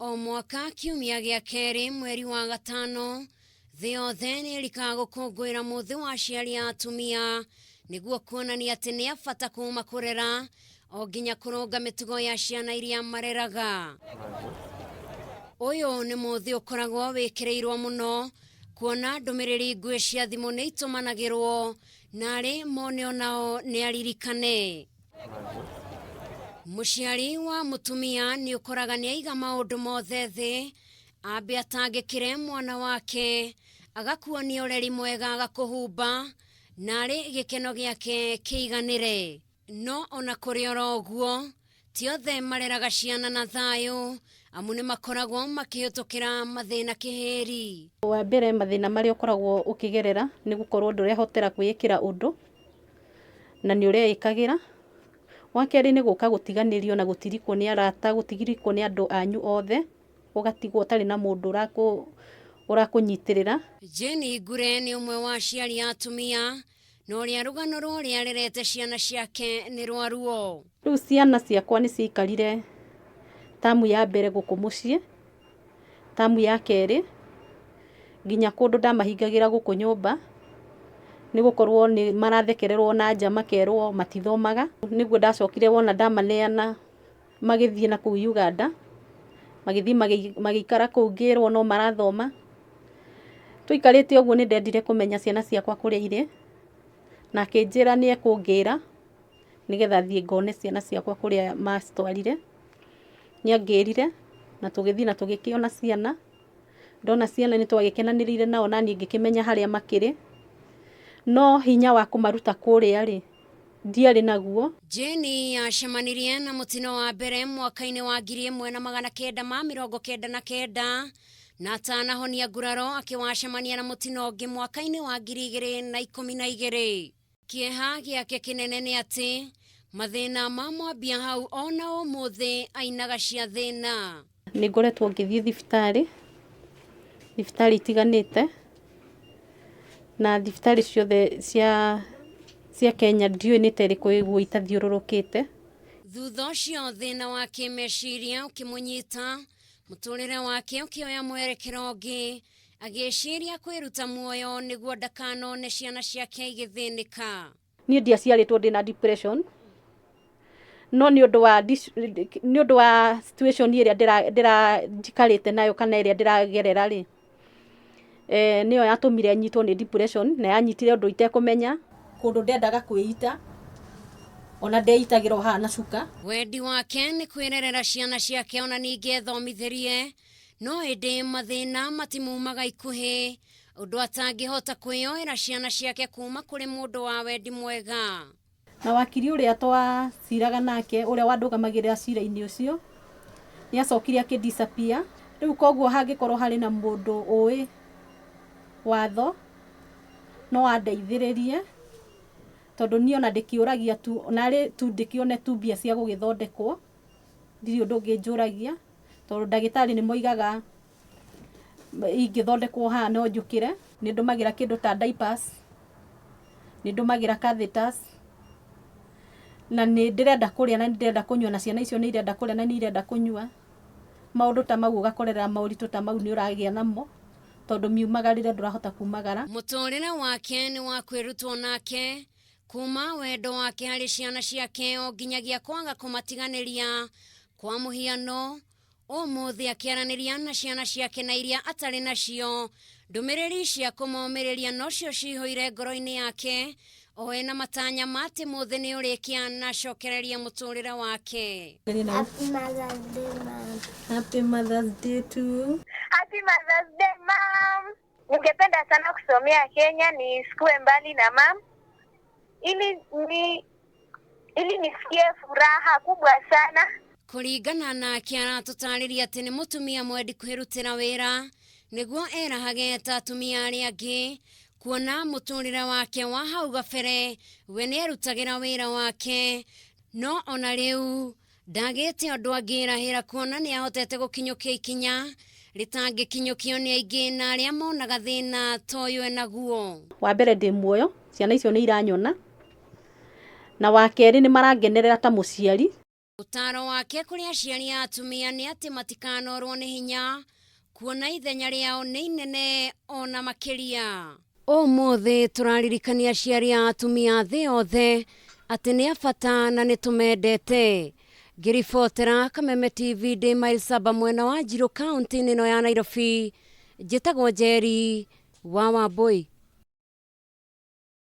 O mwaka kiumia gĩa kerĩ mweri wa gatano thĩ yothe nĩ rikagũkũngũĩra mũthĩ wa aciari a atumia nĩguo kuonania atĩ nĩ abata kuma kũrera o nginya kũrũnga mĩtugo ya ciana iria mareraga. Ũyũ nĩ mũthĩ ũkoragwo wĩkĩrĩirwo mũno kuona ndũmĩrĩri nguhĩ cia thimũ nĩ itũmanagĩrwo na arĩ mone onao nĩ aririkane. Mũciari wa mũtumia nĩ ũkoraga nĩ aiga maũndũ mothe thĩ ambe atangĩkĩre mwana wake, agakuonia ũreri mwega, agakũhumba na arĩ gĩkeno gĩake kĩiganĩre. No ona kũrĩ oro ũguo ti othe mareraga ciana na thayũ, amu nĩ makoragwo makĩhĩtũkĩra mathĩna kĩhĩri. Wa mbere mathĩna marĩa ũkoragwo ũkĩgerera nĩ gũkorwo ndũrehotera kwĩĩkĩra ũndũ na nĩ ũreĩkagĩra. Wa kerĩ nĩ gũka gũtiganĩrio na gũtirikwo nĩ arata, gũtirikwo nĩ andũ anyu othe, ũgatigwo ũtarĩ na mũndũ ũrakũnyitĩrĩra. Jane Ngure nĩ ũmwe wa aciari a atumia na ũrĩa rũgano rũrĩa arerete ciana ciake nĩ rwa ruo. Rĩu ciana ciakwa nĩ ciaikarire tamu ya mbere gũkũ mũciĩ, tamu ya kerĩ nginya kũndũ ndamahingagĩra gũkũ nyũmba nĩ gũkorwo nĩ marathekererwo na nja makerwo matithomaga. Nĩguo ndacokire wona ndamaneana magĩthiĩ na kũu Uganda, magĩthiĩ magĩikara kũu ngĩrwo no marathoma. Tũikarĩte ũguo nĩ ndendire kũmenya ciana ciakwa kũrĩa irĩ na akĩnjĩra nĩ ekũngĩra nĩgetha thiĩ ngone ciana ciakwa kũrĩa macitwarire. Nĩ angĩrire na tũgĩthiĩ na tũgĩkĩona ciana, ndona ciana nĩ twagĩkenanĩrĩire nao na niĩ ngĩkĩmenya harĩa makĩrĩ, no hinya wa kũmaruta kũrĩa rĩ ndiarĩ naguo. Jane yacemanirie na mũtino wa mbere mwaka-inĩ wa 1999 na atanahonia nguraro akĩwacemania na mũtino ũngĩ mwaka-inĩ wa 2012. Kĩeha gĩake kĩnene nĩ atĩ mathĩna ma mwambia hau ona ũmũthĩ ainaga cia thĩna. Nĩ ngoretwo ngĩthiĩ thibitarĩ itiganĩte na thibitarĩ ciothe cia Kenya ndiũĩ nĩ ta ĩrĩkũ ĩguo itathiũrũrũkĩte. Thutha ũcio thĩna wa kĩmeciria ũkĩmũnyita, mũtũrĩre wake ũkĩoya mwerekero ũngĩ, agĩciria kwĩruta muoyo nĩguo ndakanone ciana ciake igĩthĩnĩka. Niĩ ndiaciarĩtwo ndĩna depression, no nĩ ũndũ wa situation ĩrĩa njikarĩte nayo kana ĩrĩa ndĩragerera rĩ, nĩyo yatũmire nyitwo nĩ depression na yanyitire ũndũ itekũmenya, kũndũ ndendaga kwĩita ona ndeitagĩra haha na cuka. Wendi wake nĩ kwĩrerera ciana ciake ona ningĩ ethomithĩrie, no ĩndĩ mathĩna matimumaga ikuhĩ, ũndũ atangĩhota kwĩyoera ciana ciake kuma kũrĩ mũndũ wa wendi mwega. Na wakiri ũrĩa twaciraga nake, ũrĩa wandũgamagĩrĩra cira-inĩ ũcio, nĩ acokire akĩdisappear. Rĩu koguo hangĩkorwo harĩ na mũndũ ũĩ watho no andeithĩrĩrie, tondũ niĩ ona ndĩkĩũragia tu, narĩ tu ndĩkĩone tu mbia cia gũgĩthondekwo, ndirĩ ũndũ ũngĩ njũragia, tondũ ndagĩtarĩ nĩ moigaga ingĩthondekwo haha no njũkĩre. Nĩ ndũmagĩra kĩndũ ta diapers, nĩ ndũmagĩra catheters, na nĩ ndĩrenda kũrĩa na nĩ ndĩrenda kũnyua, na ciana icio nĩ irenda kũrĩa na nĩ irenda kũnyua. Maũndũ ta mau ũgakorera maũritũ ta mau nĩ ũragĩa namo, tondũ miumagarĩre ndũrahota kumagara. Mũtũrĩre wake nĩ wa kwĩrutwo nake, kuma wendo wake harĩ ciana ciake o nginyagia kwaga kũmatiganĩria. Kwa mũhiano ũmũthĩ akĩaranĩria na ciana ciake na iria atarĩ nacio, ndũmĩrĩri cia kũmomĩrĩria nocio cihũire ngoro-inĩ yake, o ena matanya mati mũthĩ nĩ ũrĩkia na acokereria mũtũrĩre wake. Happy Mother's Day, Mom. Happy Mother's Day to Happy Mother's Day, Mom. Ningependa sana kusomea Kenya, nisikue mbali na Mom, ili nisikie furaha kubwa sana. Kũringana nake aratũtarĩria atĩ nĩ mũtumia mwendi kwĩrutĩra wĩra nĩguo erahage ta atumia arĩa angĩ, kuona mũtũrĩre wake wa hau gabere we nĩ erutagĩra wĩra wake, no ona rĩu ndagĩte ũndũ angĩrahĩra kuona nĩ ahotete gũkinyũkia ikinya rĩtangĩkinyũkio nĩ aingĩ na arĩa monaga thĩna toyũ enaguo. Wa mbere ndĩ muoyo, ciana icio nĩ iranyona, na wa kerĩ nĩ marangenerera ta mũciari. Ũtaro wake kũrĩ aciari a atumia nĩ atĩ matikanorwo nĩ hinya kuona ithenya rĩao nĩ inene ona makĩria. Ũmũthĩ tũraririkania aciari a atumia thĩ yothe atĩ nĩ a bata na nĩ tũmendete. Ngĩribotera Kameme TV ndĩ Mailsaba mwena wa Njirũ kaunti-inĩ ĩno ya Nairobi, njĩtagwo Njeri wa Wambui.